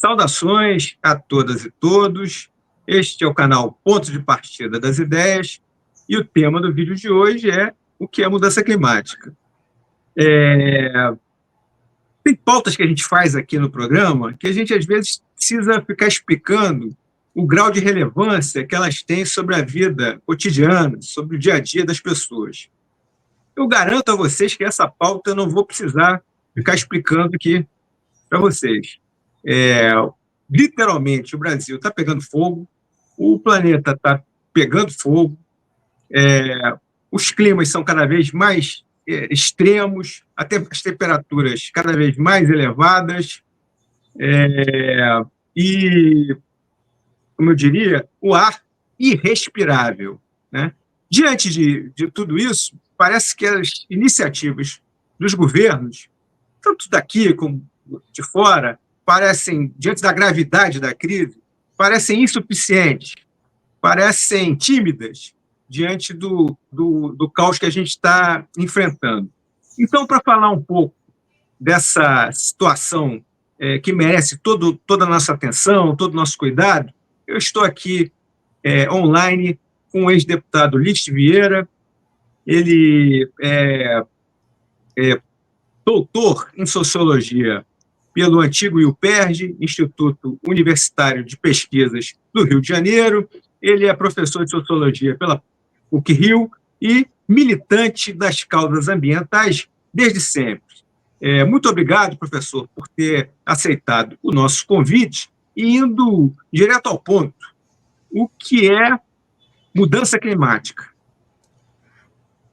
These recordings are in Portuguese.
Saudações a todas e todos. Este é o canal Pontos de Partida das Ideias e o tema do vídeo de hoje é o que é mudança climática. Tem pautas que a gente faz aqui no programa que a gente, às vezes, precisa ficar explicando o grau de relevância que elas têm sobre a vida cotidiana, sobre o dia a dia das pessoas. Eu garanto a vocês que essa pauta eu não vou precisar ficar explicando aqui para vocês. Literalmente, o Brasil está pegando fogo, o planeta está pegando fogo, os climas são cada vez mais extremos, até as temperaturas cada vez mais elevadas, e, como eu diria, o ar irrespirável, né? Diante de tudo isso, parece que as iniciativas dos governos, tanto daqui como de fora, parecem, diante da gravidade da crise, parecem insuficientes, parecem tímidas diante do caos que a gente está enfrentando. Então, para falar um pouco dessa situação que merece toda a nossa atenção, todo o nosso cuidado, eu estou aqui online com o ex-deputado Lício Vieira. Ele é doutor em Sociologia pelo antigo IUPERJ, Instituto Universitário de Pesquisas do Rio de Janeiro. Ele é professor de Sociologia pela PUC-Rio e militante das causas ambientais desde sempre. Muito obrigado, professor, por ter aceitado o nosso convite e indo direto ao ponto. O que é mudança climática?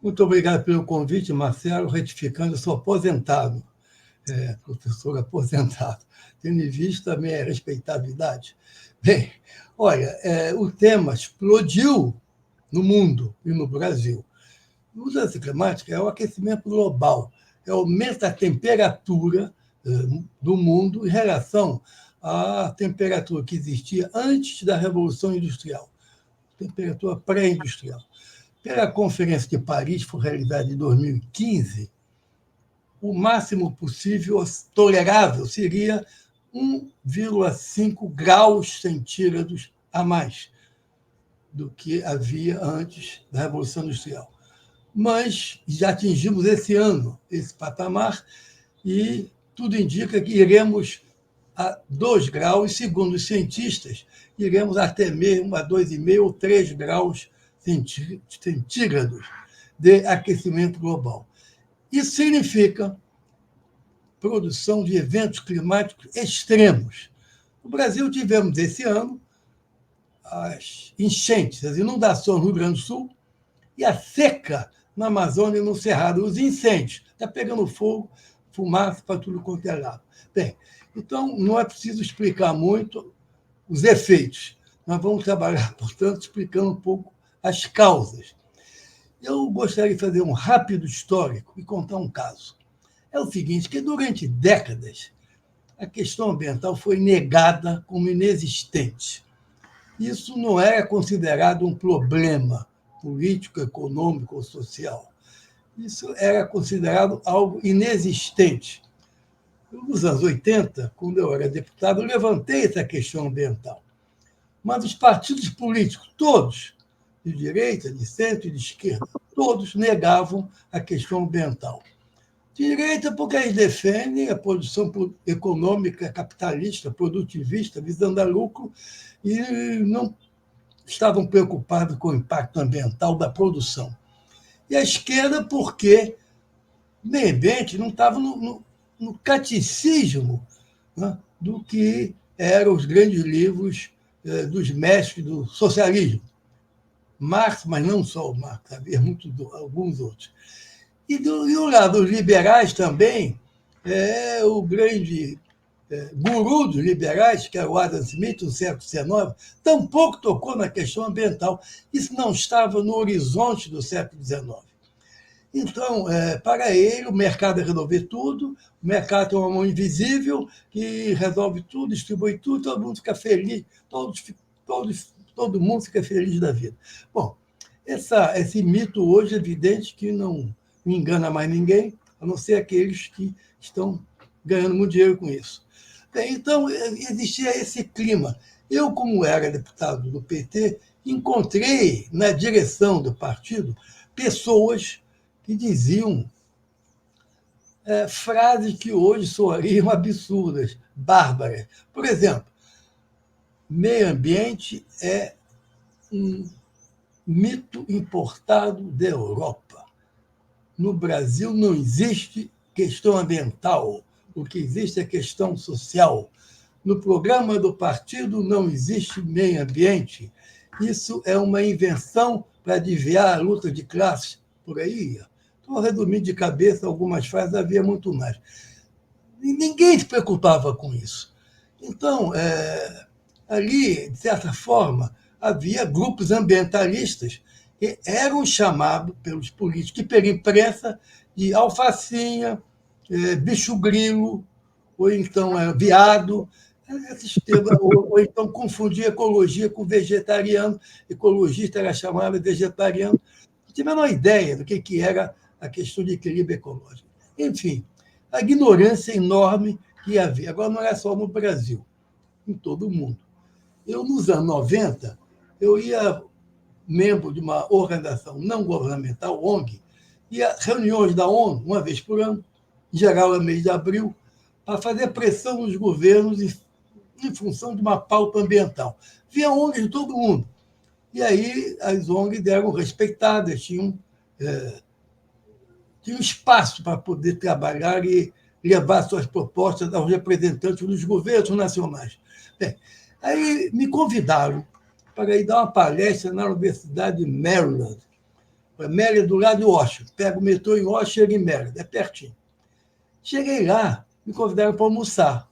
Muito obrigado pelo convite, Marcelo. Retificando, eu sou aposentado, professor aposentado, tendo em vista a minha respeitabilidade. Bem, olha, o tema explodiu no mundo e no Brasil. Mudança climática é o aquecimento global, é o aumento da temperatura do mundo em relação à temperatura que existia antes da Revolução Industrial, temperatura pré-industrial. Pela Conferência de Paris, que foi realizada em 2015, o máximo possível tolerável seria 1,5 graus centígrados a mais do que havia antes da Revolução Industrial. Mas já atingimos esse ano esse patamar e tudo indica que iremos a 2 graus, segundo os cientistas, iremos até mesmo a 2,5 ou 3 graus centígrados de aquecimento global. Isso significa produção de eventos climáticos extremos. No Brasil, tivemos esse ano as enchentes, as inundações no Rio Grande do Sul e a seca na Amazônia e no Cerrado, os incêndios. Está pegando fogo, fumaça para tudo quanto é lado. Bem, então, não é preciso explicar muito os efeitos. Nós vamos trabalhar, portanto, explicando um pouco as causas. Eu gostaria de fazer um rápido histórico e contar um caso. É o seguinte, que durante décadas, a questão ambiental foi negada como inexistente. Isso não era considerado um problema político, econômico ou social. Isso era considerado algo inexistente. Nos anos 80, quando eu era deputado, eu levantei essa questão ambiental. Mas os partidos políticos, todos, de direita, de centro e de esquerda, todos negavam a questão ambiental. De direita, porque eles defendem a produção econômica capitalista, produtivista, visando a lucro, e não estavam preocupados com o impacto ambiental da produção. E a esquerda, porque, de repente, não estava no catecismo, né, do que eram os grandes livros dos mestres do socialismo. Marx, mas não só o Marx, havia alguns outros. E do lado dos liberais também, o grande guru dos liberais, que é o Adam Smith, no século XIX, tampouco tocou na questão ambiental. Isso não estava no horizonte do século XIX. Então, para ele, o mercado é resolver tudo, o mercado é uma mão invisível que resolve tudo, distribui tudo, todo mundo fica feliz, todo mundo fica feliz da vida. Bom, esse mito hoje é evidente que não engana mais ninguém, a não ser aqueles que estão ganhando muito dinheiro com isso. Bem, então, existia esse clima. Eu, como era deputado do PT, encontrei na direção do partido pessoas que diziam frases que hoje soariam absurdas, bárbaras. Por exemplo, meio ambiente é um mito importado da Europa. No Brasil não existe questão ambiental, o que existe é questão social. No programa do partido não existe meio ambiente. Isso é uma invenção para desviar a luta de classes. Por aí, estou resumindo de cabeça algumas frases, havia muito mais. E ninguém se preocupava com isso. Então, ali, de certa forma, havia grupos ambientalistas que eram chamados pelos políticos e pela imprensa de alfacinha, bicho-grilo, ou então viado, esses temas, ou então confundir ecologia com vegetariano, ecologista era chamado de vegetariano, não tinha a menor ideia do que era a questão de equilíbrio ecológico. Enfim, a ignorância enorme que havia. Agora, não é só no Brasil, em todo o mundo. Eu, nos anos 90, eu ia membro de uma organização não governamental, ONG, ia reuniões da ONU, uma vez por ano, em geral, no mês de abril, para fazer pressão nos governos em função de uma pauta ambiental. Via ONGs de todo mundo. E aí as ONGs eram respeitadas, tinham espaço para poder trabalhar e levar suas propostas aos representantes dos governos nacionais. Bem, aí me convidaram para ir dar uma palestra na Universidade de Maryland. Maryland é do lado de Washington. Pego o metrô em Washington, chego em Maryland, é pertinho. Cheguei lá, me convidaram para almoçar.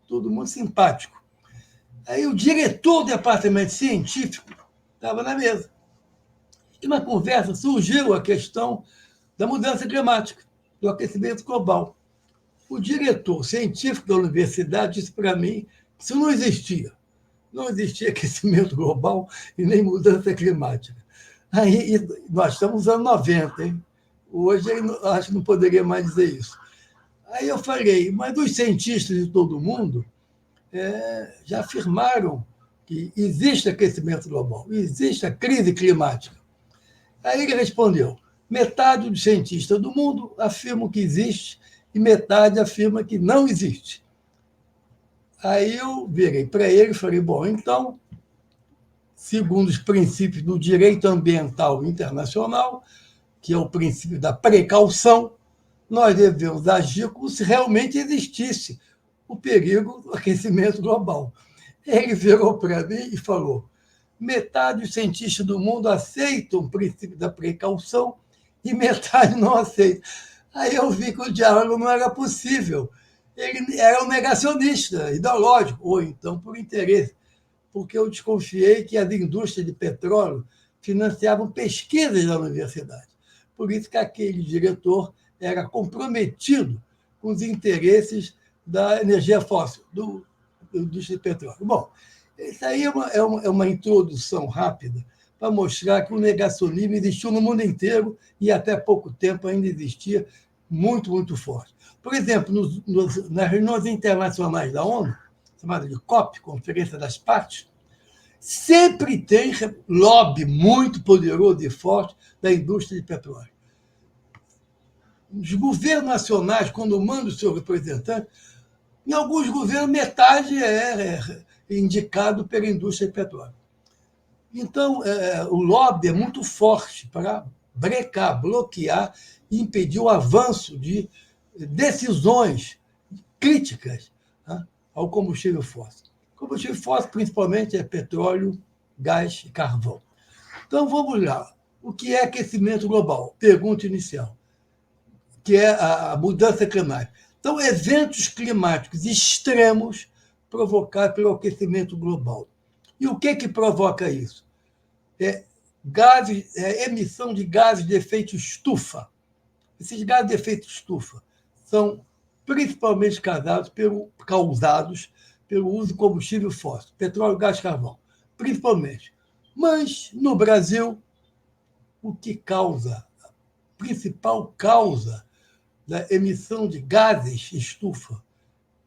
Todo mundo simpático. Aí o diretor do departamento científico estava na mesa. E na conversa surgiu a questão da mudança climática, do aquecimento global. O diretor científico da universidade disse para mim que isso não existia. Não existia aquecimento global e nem mudança climática. Aí nós estamos nos anos 90, hein? Hoje acho que não poderia mais dizer isso. Aí eu falei, mas os cientistas de todo o mundo já afirmaram que existe aquecimento global, existe a crise climática. Aí ele respondeu, metade dos cientistas do mundo afirmam que existe e metade afirma que não existe. Aí eu virei para ele e falei, bom, então, segundo os princípios do direito ambiental internacional, que é o princípio da precaução, nós devemos agir como se realmente existisse o perigo do aquecimento global. Ele virou para mim e falou, metade dos cientistas do mundo aceitam o princípio da precaução e metade não aceita. Aí eu vi que o diálogo não era possível. Ele era um negacionista ideológico, ou então por interesse, porque eu desconfiei que as indústrias de petróleo financiavam pesquisas da universidade. Por isso que aquele diretor era comprometido com os interesses da energia fóssil, da indústria de petróleo. Bom, isso aí é uma introdução rápida para mostrar que o negacionismo existiu no mundo inteiro e até pouco tempo ainda existia muito, muito forte. Por exemplo, nas reuniões internacionais da ONU, chamada de COP, Conferência das Partes, sempre tem lobby muito poderoso e forte da indústria de petróleo. Os governos nacionais, quando mandam o seu representante, em alguns governos, metade é indicado pela indústria de petróleo. Então, o lobby é muito forte para brecar, bloquear e impedir o avanço de decisões críticas, né, ao combustível fóssil. O combustível fóssil, principalmente, é petróleo, gás e carvão. Então, vamos lá. O que é aquecimento global? Pergunta inicial, que é a mudança climática. Então, eventos climáticos extremos provocados pelo aquecimento global. E o que provoca isso? Emissão de gases de efeito estufa. Esses gases de efeito estufa são principalmente causados pelo uso de combustível fóssil, petróleo, gás, carvão, principalmente. Mas, no Brasil, o que causa, a principal causa da emissão de gases estufa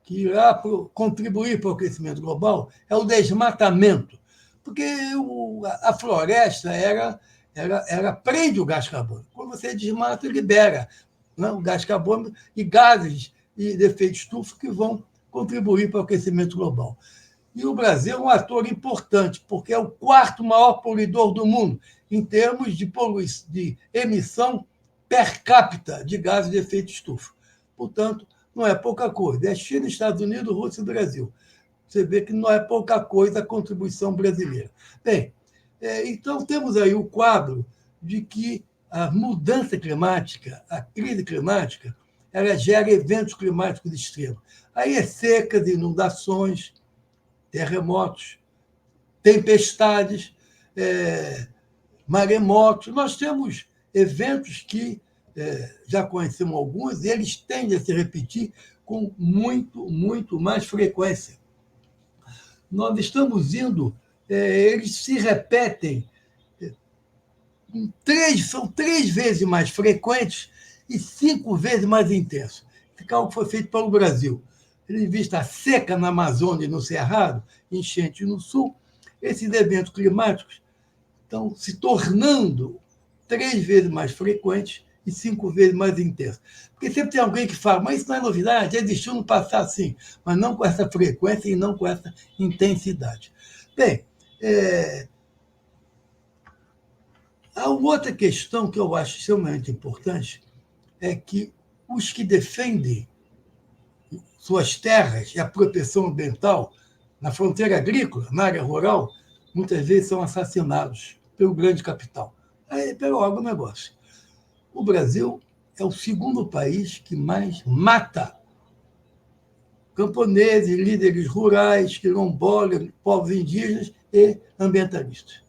que irá contribuir para o aquecimento global é o desmatamento, porque a floresta prende o gás carbônico. Quando você desmata, libera, né, o gás carbônico e gases e de efeito estufa que vão contribuir para o aquecimento global. E o Brasil é um ator importante, porque é o quarto maior poluidor do mundo, em termos de emissão per capita de gases de efeito estufa. Portanto, não é pouca coisa. É China, Estados Unidos, Rússia e Brasil. Você vê que não é pouca coisa a contribuição brasileira. Bem, então temos aí o quadro de que a mudança climática, a crise climática, ela gera eventos climáticos extremos. Aí é secas, inundações, terremotos, tempestades, maremotos. Nós temos eventos que já conhecemos alguns, e eles tendem a se repetir com muito, muito mais frequência. Nós estamos indo, eles se repetem, são 3 vezes mais frequentes e 5 vezes mais intensos. Esse cálculo foi feito pelo Brasil. Tendo em vista a seca na Amazônia e no Cerrado, enchente no Sul, esses eventos climáticos estão se tornando 3 vezes mais frequentes e 5 vezes mais intensos. Porque sempre tem alguém que fala, mas isso não é novidade, já existiu no passado, sim, mas não com essa frequência e não com essa intensidade. Bem, a outra questão que eu acho extremamente importante é que os que defendem suas terras e a proteção ambiental na fronteira agrícola, na área rural, muitas vezes são assassinados pelo grande capital. Aí pega o agronegócio. O Brasil é o segundo país que mais mata camponeses, líderes rurais, quilombolas, povos indígenas e ambientalistas.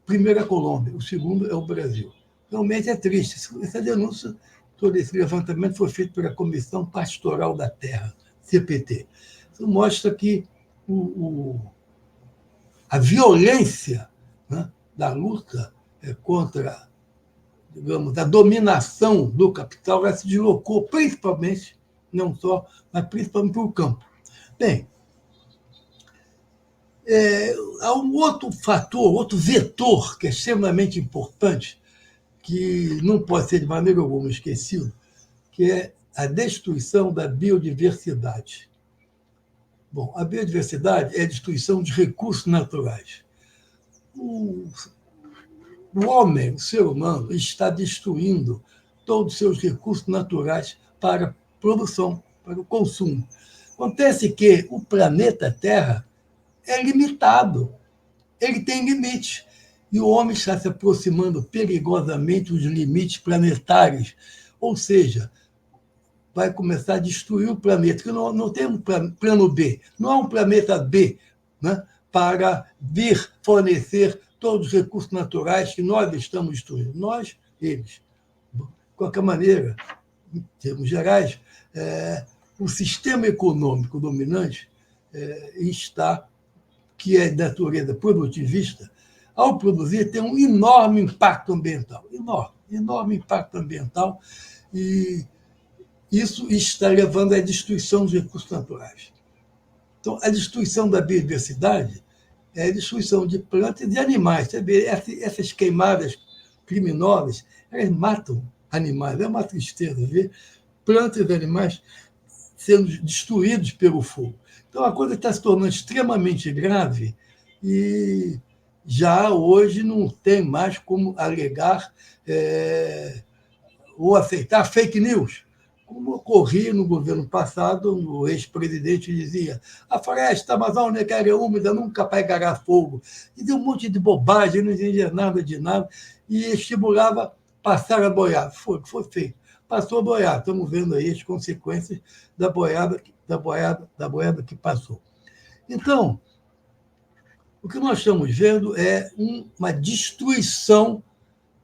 Primeiro é a Colômbia, o segundo é o Brasil. Realmente é triste. Essa denúncia, todo esse levantamento foi feito pela Comissão Pastoral da Terra, CPT. Isso mostra que a violência, né, da luta contra, digamos, a dominação do capital, ela se deslocou principalmente, não só, mas principalmente para o campo. Bem, há um outro fator, outro vetor que é extremamente importante, que não pode ser de maneira alguma esquecido, que é a destruição da biodiversidade. Bom, a biodiversidade é a destruição de recursos naturais. O homem, o ser humano, está destruindo todos os seus recursos naturais para a produção, para o consumo. Acontece que o planeta Terra é limitado, ele tem limite. E o homem está se aproximando perigosamente dos limites planetários. Ou seja, vai começar a destruir o planeta, que não tem um plano B, não há um planeta B, né, para vir fornecer todos os recursos naturais que nós estamos destruindo. Nós, eles. De qualquer maneira, em termos gerais, o sistema econômico dominante está, que é de natureza produtivista, ao produzir, tem um enorme impacto ambiental. Enorme impacto ambiental. E isso está levando à destruição dos recursos naturais. Então, a destruição da biodiversidade é a destruição de plantas e de animais. Você vê, essas queimadas criminosas, elas matam animais. É uma tristeza ver plantas e animais sendo destruídos pelo fogo. Então, a coisa está se tornando extremamente grave e já hoje não tem mais como alegar ou aceitar fake news, como ocorria no governo passado, o ex-presidente dizia a floresta amazônica era úmida, nunca pegará fogo. Dizia um monte de bobagem, não entendia nada de nada, e estimulava passar a boiada. Foi feito. Passou a boiada. Estamos vendo aí as consequências da boiada que passou. Então, o que nós estamos vendo é uma destruição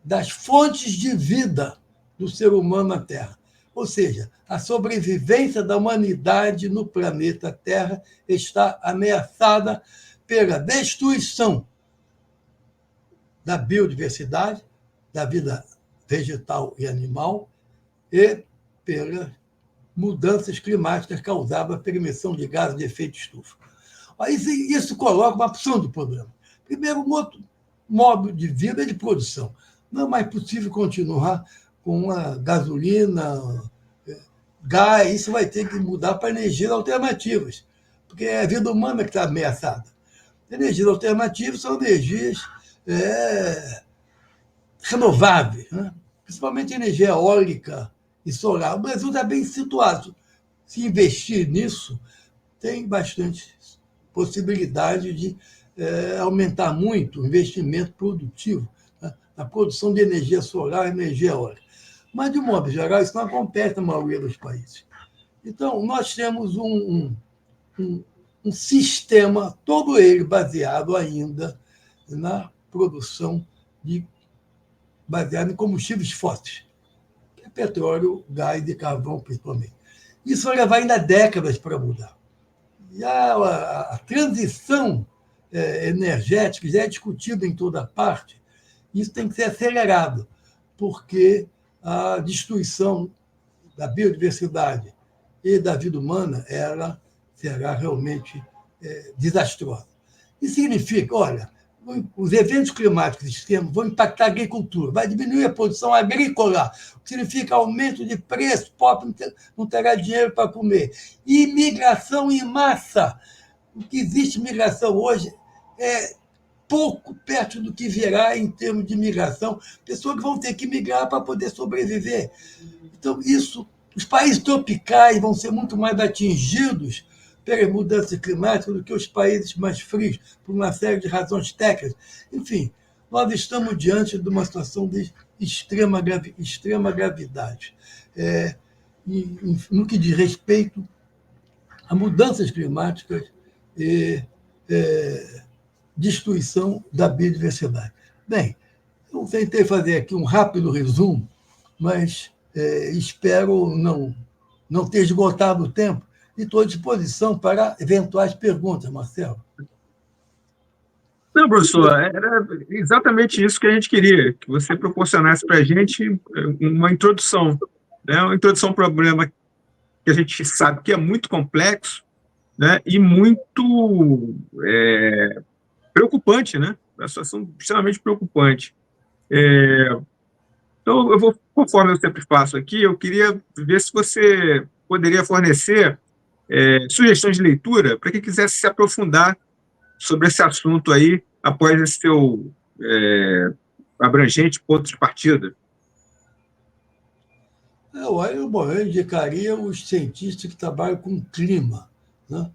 das fontes de vida do ser humano na Terra. Ou seja, a sobrevivência da humanidade no planeta Terra está ameaçada pela destruição da biodiversidade, da vida vegetal e animal, e pela mudanças climáticas causadas pela emissão de gases de efeito estufa. Isso coloca uma opção de problema. Primeiro, um outro modo de vida é de produção. Não é mais possível continuar com a gasolina, gás, isso vai ter que mudar para energias alternativas, porque é a vida humana que está ameaçada. Energias alternativas são energias renováveis, né? Principalmente energia eólica e solar. O Brasil está bem situado. Se investir nisso, tem bastante possibilidade de aumentar muito o investimento produtivo, né, na produção de energia solar e energia eólica. Mas, de modo geral, isso não acontece na maioria dos países. Então, nós temos um sistema, todo ele baseado ainda na produção baseado em combustíveis fósseis, que é petróleo, gás e carvão, principalmente. Isso vai levar ainda décadas para mudar. E a transição energética já é discutida em toda parte. Isso tem que ser acelerado, porque a destruição da biodiversidade e da vida humana ela será realmente desastrosa. Isso significa, olha, os eventos climáticos extremos vão impactar a agricultura, vai diminuir a produção agrícola, o que significa aumento de preço, o pobre não terá dinheiro para comer. E migração em massa. O que existe migração hoje é pouco perto do que virá em termos de migração, pessoas que vão ter que migrar para poder sobreviver. Então, os países tropicais vão ser muito mais atingidos pelas mudanças climáticas do que os países mais frios, por uma série de razões técnicas. Enfim, nós estamos diante de uma situação de extrema gravidade. No que diz respeito a mudanças climáticas e destruição da biodiversidade. Bem, eu tentei fazer aqui um rápido resumo, mas espero não ter esgotado o tempo e estou à disposição para eventuais perguntas, Marcelo. Não, professor, era exatamente isso que a gente queria, que você proporcionasse para a gente uma introdução, né? Uma introdução ao problema que a gente sabe que é muito complexo, né? E muito preocupante, né? Uma situação extremamente preocupante. Então, eu vou, conforme eu sempre faço aqui, eu queria ver se você poderia fornecer sugestões de leitura para quem quisesse se aprofundar sobre esse assunto aí, após esse seu abrangente ponto de partida. Eu indicaria os cientistas que trabalham com clima, né?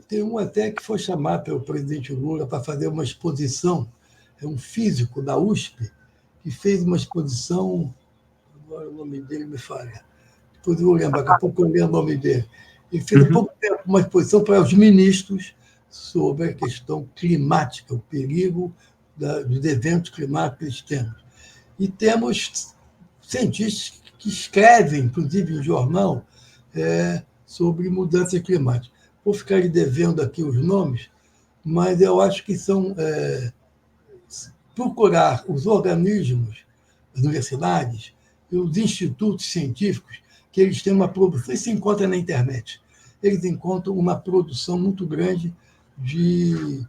Tem um até que foi chamado pelo presidente Lula para fazer uma exposição, é um físico da USP, que fez uma exposição, agora o nome dele me falha, depois eu vou lembrar, daqui a pouco eu lembro o nome dele. Ele fez há pouco tempo uma exposição para os ministros sobre a questão climática, o perigo dos eventos climáticos extremos. E temos cientistas que escrevem, inclusive em jornal, sobre mudança climática. Vou ficar lhe devendo aqui os nomes, mas eu acho que são procurar os organismos, as universidades e os institutos científicos, que eles têm uma produção, isso se encontra na internet, eles encontram uma produção muito grande de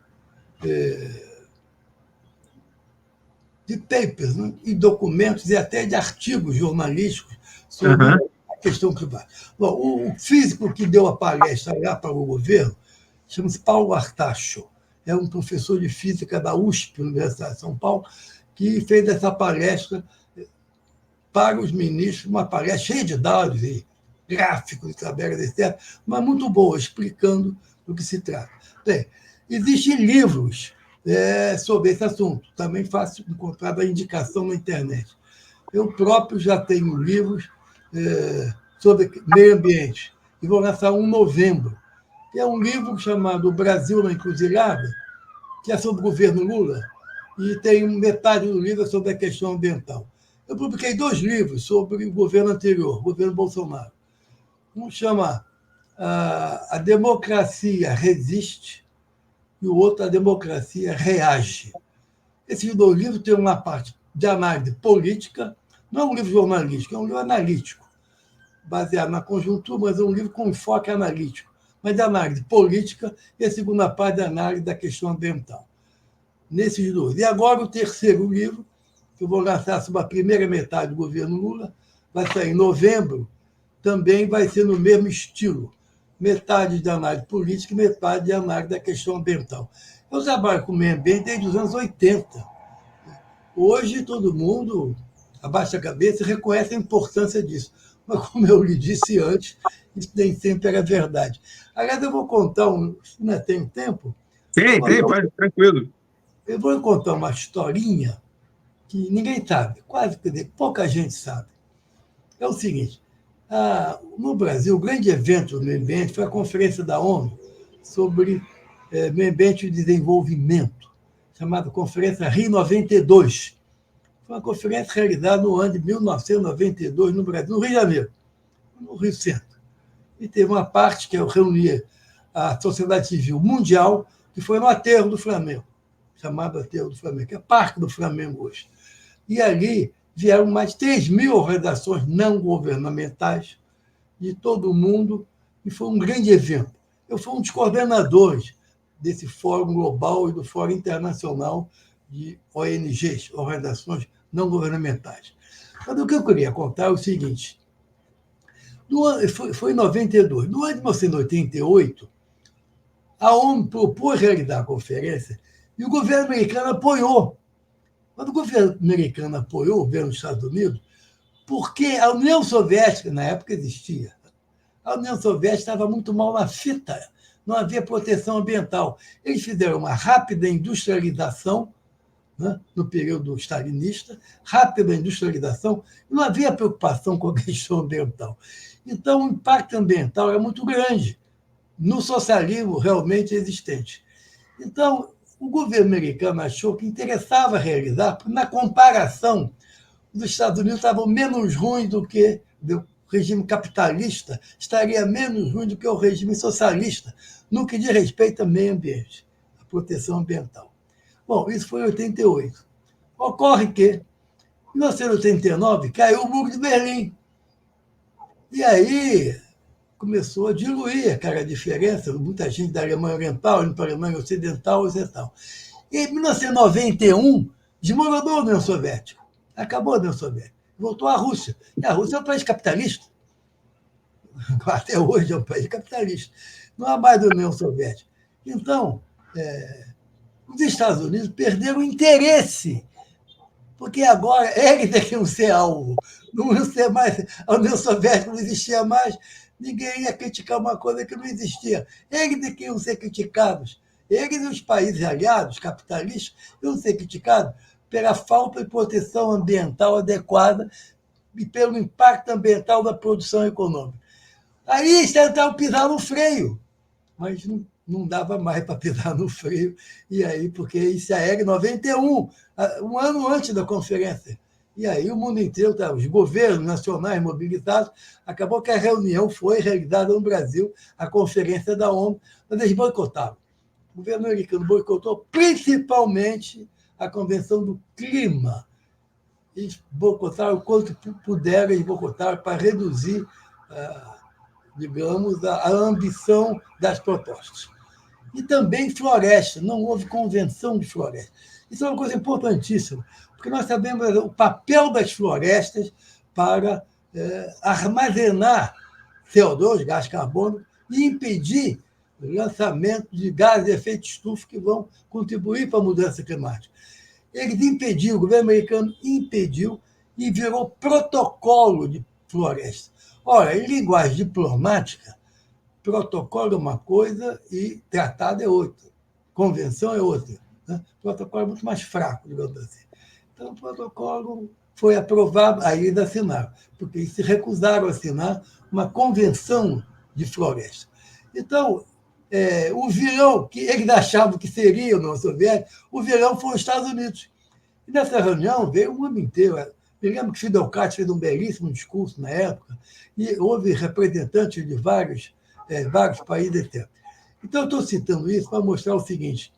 papers, né? E documentos e até de artigos jornalísticos sobre a questão climática. Bom, o físico que deu a palestra lá para o governo chama-se Paulo Artacho, é um professor de física da USP, Universidade de São Paulo, que fez essa palestra para os ministros, uma palestra cheia de dados e gráficos e tabelas, etc., mas muito boa, explicando do que se trata. Bem, existem livros sobre esse assunto, também fácil encontrar a indicação na internet. Eu próprio já tenho livros sobre meio ambiente, e vou lançar um em novembro, que é um livro chamado O Brasil na Encruzilhada, que é sobre o governo Lula, e tem metade do livro sobre a questão ambiental. Eu publiquei 2 livros sobre o governo anterior, o governo Bolsonaro. Um chama A Democracia Resiste e o outro A Democracia Reage. Esses 2 livros têm uma parte de análise política, não é um livro jornalístico, é um livro analítico. baseado na conjuntura, mas é um livro com enfoque analítico, mas de análise política, e a segunda parte de análise da questão ambiental. Nesses dois. E agora o terceiro livro, que eu vou lançar sobre a primeira metade do governo Lula, vai sair em novembro, também vai ser no mesmo estilo. Metade de análise política e metade de análise da questão ambiental. Eu trabalho com o meio ambiente desde os anos 80. Hoje todo mundo abaixa a cabeça e reconhece a importância disso. Mas, como eu lhe disse antes, isso nem sempre era verdade. Aliás, eu vou contar, ainda tenho tempo? Tem, pode, tranquilo. Eu vou contar uma historinha que ninguém sabe, quase que pouca gente sabe. É o seguinte, no Brasil, o grande evento do meio ambiente foi a Conferência da ONU sobre Meio Ambiente e Desenvolvimento, chamada Conferência Rio 92. Foi uma conferência realizada no ano de 1992 no Brasil, no Rio de Janeiro, no Rio Centro. E teve uma parte que eu reunia a sociedade civil mundial, que foi no Aterro do Flamengo, chamado Aterro do Flamengo, que é Parque do Flamengo hoje. E ali vieram mais de 3.000 organizações não governamentais de todo o mundo, e foi um grande evento. Eu fui um dos coordenadores desse Fórum Global e do Fórum Internacional de ONGs, organizações não governamentais. Mas o que eu queria contar é o seguinte, foi em 92. No ano de 1988, a ONU propôs realizar a conferência e o governo americano apoiou. Quando o governo americano apoiou o governo dos Estados Unidos, porque a União Soviética, na época, existia. A União Soviética estava muito mal na fita, não havia proteção ambiental. Eles fizeram uma rápida industrialização, né, no período stalinista, rápida industrialização, e não havia preocupação com a questão ambiental. Então, o impacto ambiental é muito grande no socialismo realmente existente. Então, o governo americano achou que interessava realizar, porque, na comparação, os Estados Unidos estavam menos ruins do que o regime capitalista, estaria menos ruim do que o regime socialista, no que diz respeito ao meio ambiente, à proteção ambiental. Bom, isso foi em 88. Ocorre que, em 1989, caiu o Muro de Berlim. E aí começou a diluir aquela diferença, muita gente da Alemanha Oriental indo para a Alemanha Ocidental. E em 1991, desmoronou a União Soviética. Acabou a União Soviética. Voltou à Rússia. E a Rússia é um país capitalista. Até hoje é um país capitalista. Não há mais da União Soviética. Então, os Estados Unidos perderam o interesse, porque agora eles é que iam ser alvo. Não iam ser mais, a União Soviética não existia mais, ninguém ia criticar uma coisa que não existia. Eles é que iam ser criticados. Eles e os países aliados, capitalistas, iam ser criticados pela falta de proteção ambiental adequada e pelo impacto ambiental da produção econômica. Aí eles tentaram pisar no freio, mas não dava mais para pisar no freio, e aí, porque isso era em 91, um ano antes da conferência. E aí o mundo inteiro, os governos nacionais mobilizados, acabou que a reunião foi realizada no Brasil, a conferência da ONU, mas eles boicotaram. O governo americano boicotou principalmente a Convenção do Clima. Eles boicotaram o quanto puderam, eles boicotaram para reduzir, digamos, a ambição das propostas. E também floresta, não houve convenção de floresta. Isso é uma coisa importantíssima, porque nós sabemos o papel das florestas para armazenar CO2, gás carbônico, e impedir o lançamento de gases de efeito estufa que vão contribuir para a mudança climática. Eles impediram, o governo americano impediu e virou protocolo de floresta. Ora, em linguagem diplomática, protocolo é uma coisa e tratado é outra. Convenção é outra. Né? Protocolo é muito mais fraco, digamos assim. Então, o protocolo foi aprovado, aí eles assinaram, porque eles se recusaram a assinar uma convenção de floresta. Então, o vilão, que eles achavam que seria a União Soviética, o vilão foi os Estados Unidos. E nessa reunião veio o mundo inteiro. Me lembro que Fidel Castro fez um belíssimo discurso na época, e houve representantes de vários países, etc. Então, eu estou citando isso para mostrar o seguinte: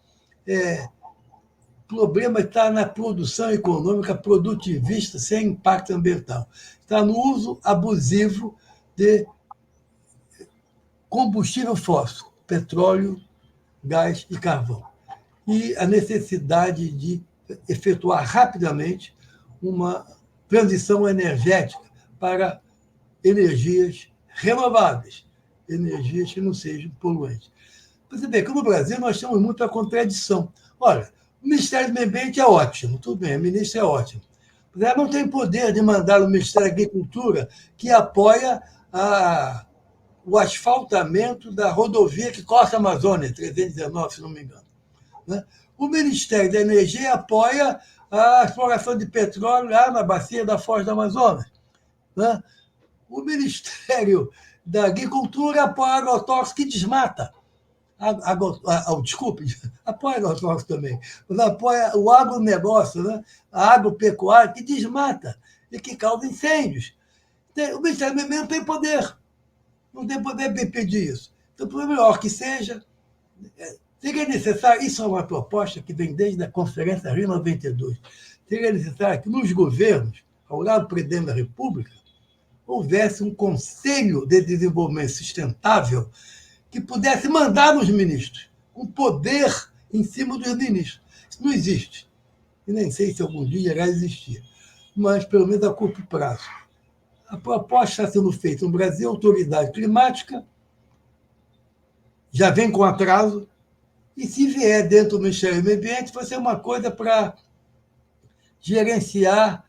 o problema está na produção econômica produtivista sem impacto ambiental. Está no uso abusivo de combustível fóssil, petróleo, gás e carvão. E a necessidade de efetuar rapidamente uma transição energética para energias renováveis, energias que não sejam poluentes. Você vê que no Brasil nós temos muita contradição. Olha, o Ministério do Meio Ambiente é ótimo, tudo bem, o ministro é ótimo. Mas ela não tem poder de mandar o Ministério da Agricultura, que apoia o asfaltamento da rodovia que corta a Amazônia, 319, se não me engano. Né? O Ministério da Energia apoia a exploração de petróleo lá na bacia da Foz do Amazonas. Né? O Ministério da Agricultura apoia a agrotóxico que desmata. Desculpe, apoia o agrotóxico também, mas apoia o agronegócio, né? A agropecuária que desmata e que causa incêndios. O Ministério do Meio Ambiente não tem poder. Não tem poder para impedir isso. Então, por melhor que seja, seria necessário, isso é uma proposta que vem desde a Conferência Rio 92, seria necessário que nos governos, ao lado do presidente da República, houvesse um Conselho de Desenvolvimento Sustentável que pudesse mandar nos ministros, com poder em cima dos ministros. Isso não existe. E nem sei se algum dia irá existir, mas pelo menos a curto prazo. A proposta está sendo feita no Brasil, a autoridade climática já vem com atraso, e se vier dentro do Ministério do Meio Ambiente, vai ser uma coisa para gerenciar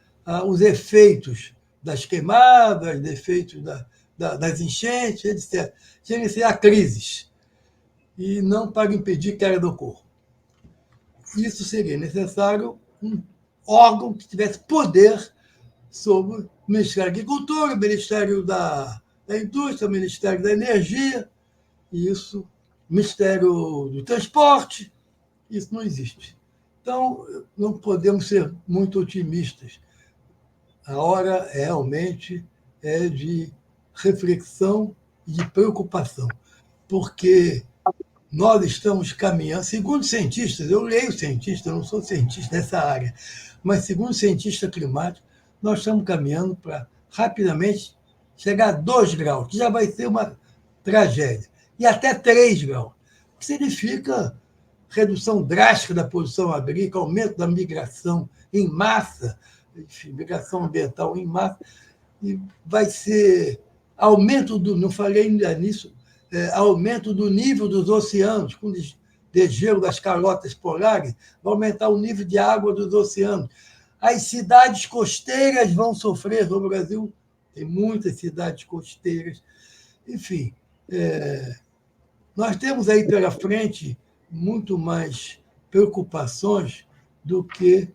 os efeitos das queimadas, efeitos das enchentes, etc. Gerenciar crises, e não para impedir que ela ocorra. Isso seria necessário um órgão que tivesse poder sobre o Ministério da Agricultura, o Ministério da Indústria, o Ministério da Energia, isso, o Ministério do Transporte, isso não existe. Então, não podemos ser muito otimistas. A hora realmente é de reflexão e de preocupação, porque nós estamos caminhando, segundo cientistas, eu leio cientistas, eu não sou cientista dessa área, mas segundo cientistas climáticos, nós estamos caminhando para rapidamente chegar a 2 graus, que já vai ser uma tragédia, e até 3 graus, que significa redução drástica da produção agrícola, aumento da migração em massa, enfim, migração ambiental em massa, e vai ser aumento do, não falei ainda nisso, aumento do nível dos oceanos, com degelo das calotas polares, vai aumentar o nível de água dos oceanos. As cidades costeiras vão sofrer no Brasil, tem muitas cidades costeiras. Enfim, nós temos aí pela frente muito mais preocupações do que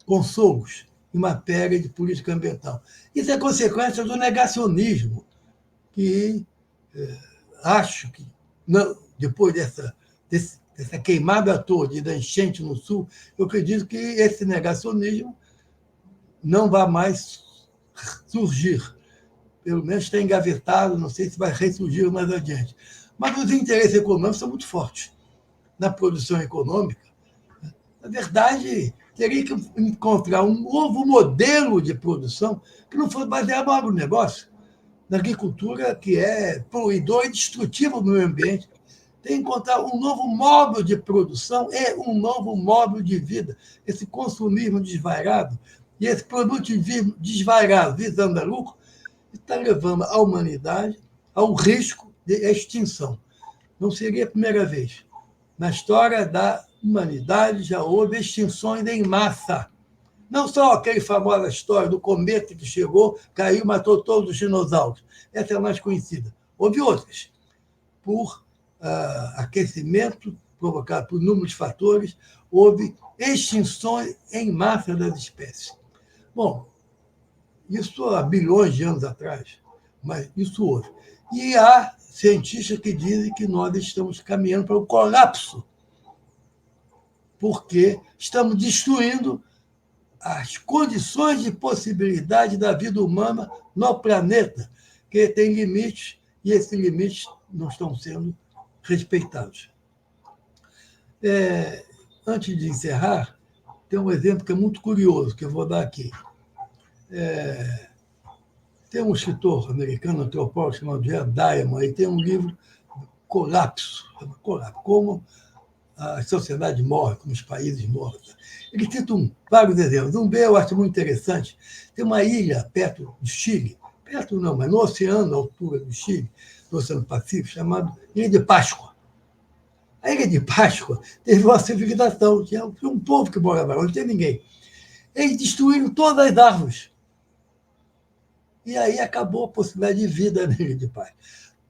consolos em matéria de política ambiental. Isso é consequência do negacionismo, que acho que, não, depois dessa queimada toda e da enchente no Sul, eu acredito que esse negacionismo não vai mais surgir. Pelo menos está engavetado, não sei se vai ressurgir mais adiante. Mas os interesses econômicos são muito fortes na produção econômica. Na verdade, teria que encontrar um novo modelo de produção que não fosse baseado no agronegócio, na agricultura, que é poluidor e destrutivo do meio ambiente. Tem que encontrar um novo modo de produção e um novo modo de vida. Esse consumismo desvairado e esse produtivismo desvairado visando a lucro está levando a humanidade ao risco de extinção. Não seria a primeira vez. Na história da humanidade já houve extinções em massa. Não só aquela famosa história do cometa que chegou, caiu, matou todos os dinossauros. Essa é a mais conhecida. Houve outras. Por aquecimento provocado por inúmeros fatores, houve extinções em massa das espécies. Bom, isso há bilhões de anos atrás, mas isso houve. E há cientistas que dizem que nós estamos caminhando para o colapso, porque estamos destruindo as condições de possibilidade da vida humana no planeta, que tem limites, e esses limites não estão sendo respeitados. Antes de encerrar, tem um exemplo que é muito curioso, que eu vou dar aqui. Tem um escritor americano, antropólogo, chamado Jared Diamond, e tem um livro, Colapso, como a sociedade morre, como os países morrem. Ele cita vários exemplos. Um B eu acho muito interessante. Tem uma ilha perto do Chile, perto não, mas no oceano, à altura do Chile, no Oceano Pacífico, chamado Ilha de Páscoa. A Ilha de Páscoa teve uma civilização, tinha um povo que morava lá, não tinha ninguém. Eles destruíram todas as árvores. E aí acabou a possibilidade de vida na Ilha de Páscoa.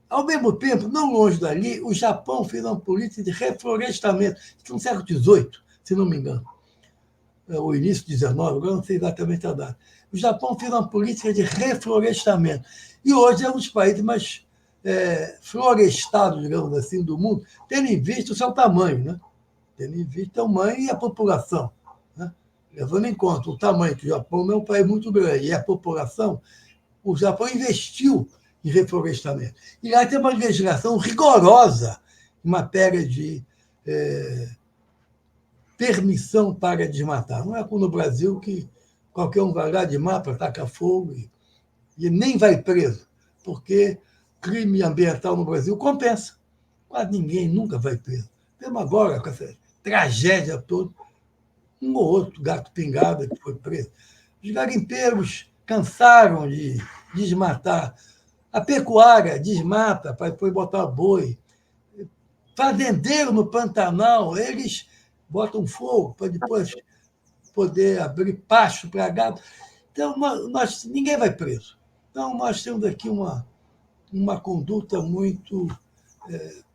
Ao mesmo tempo, não longe dali, o Japão fez uma política de reflorestamento, no século XVIII, se não me engano, o início de XIX, agora não sei exatamente a data. O Japão fez uma política de reflorestamento. E hoje é um dos países mais florestados, digamos assim, do mundo, tendo em vista o seu tamanho, né? Tendo em vista o tamanho e a população. Né? Levando em conta o tamanho, que o Japão não é um país muito grande, e a população, o Japão investiu em reflorestamento. E lá tem uma legislação rigorosa em matéria de permissão para desmatar. Não é como no Brasil, que qualquer um vai lá, desmata, taca fogo e nem vai preso, porque crime ambiental no Brasil compensa. Quase ninguém nunca vai preso. Temos agora, com essa tragédia toda, um ou outro gato pingado que foi preso. Os garimpeiros cansaram de desmatar. A pecuária desmata para depois botar boi. Fazendeiro no Pantanal, eles botam fogo para depois poder abrir pasto para gado. Então, ninguém vai preso. Então, nós temos aqui uma conduta muito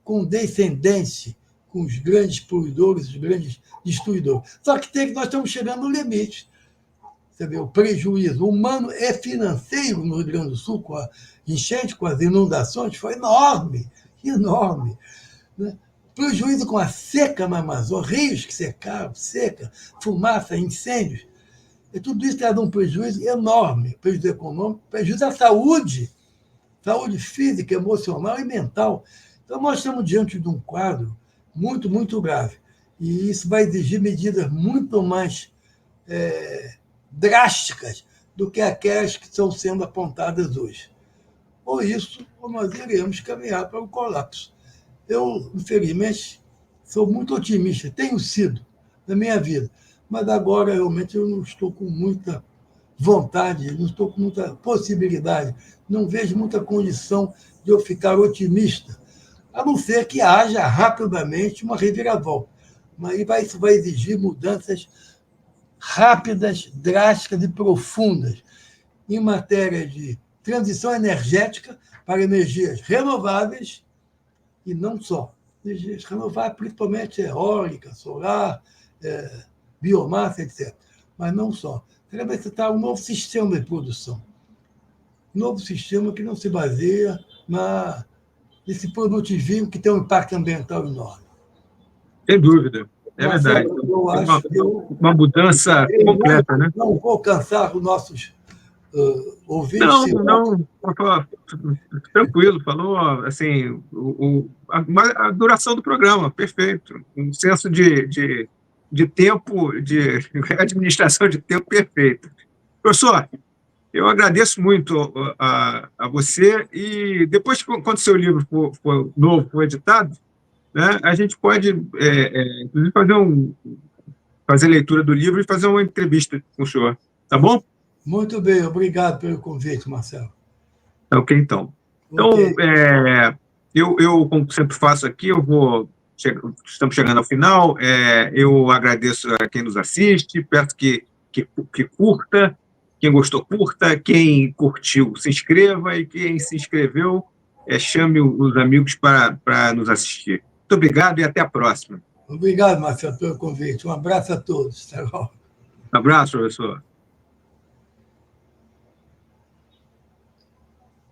condescendente com os grandes poluidores, os grandes destruidores. Só que nós estamos chegando no limite. Você vê, o prejuízo humano e financeiro no Rio Grande do Sul, com a enchente, com as inundações, foi enorme, enorme. Né? Prejuízo com a seca na Amazônia, rios que secaram, seca, fumaça, incêndios. E tudo isso traz um prejuízo enorme, prejuízo econômico, prejuízo à saúde física, emocional e mental. Então, nós estamos diante de um quadro muito, muito grave. E isso vai exigir medidas muito mais drásticas do que aquelas que estão sendo apontadas hoje. Ou isso, ou nós iremos caminhar para o colapso. Eu, infelizmente, sou muito otimista, tenho sido na minha vida, mas agora realmente eu não estou com muita vontade, não estou com muita possibilidade, não vejo muita condição de eu ficar otimista, a não ser que haja rapidamente uma reviravolta. Mas isso vai exigir mudanças rápidas, drásticas e profundas em matéria de transição energética para energias renováveis e não só. Energias renováveis, principalmente eólica, solar, biomassa, etc. Mas não só. Vai necessitar um novo sistema de produção. Um novo sistema que não se baseia nesse produtivismo que tem um impacto ambiental enorme. Sem dúvida. É verdade. Eu acho que uma mudança completa, né? Não vou cansar os nossos ouvintes. Não, tranquilo, falou assim, a duração do programa, perfeito. Um senso de tempo, de administração de tempo perfeito. Professor, eu agradeço muito a você e depois, quando o seu livro for novo, for editado, né, a gente pode, inclusive, fazer leitura do livro e fazer uma entrevista com o senhor. Tá bom? Muito bem, obrigado pelo convite, Marcelo. Ok, então. Então, eu, como sempre faço aqui, estamos chegando ao final, eu agradeço a quem nos assiste, peço que curta, quem gostou, curta, quem curtiu, se inscreva, e quem se inscreveu, chame os amigos para nos assistir. Muito obrigado e até a próxima. Obrigado, Marcelo, pelo convite. Um abraço a todos. Até logo. Um abraço, professor.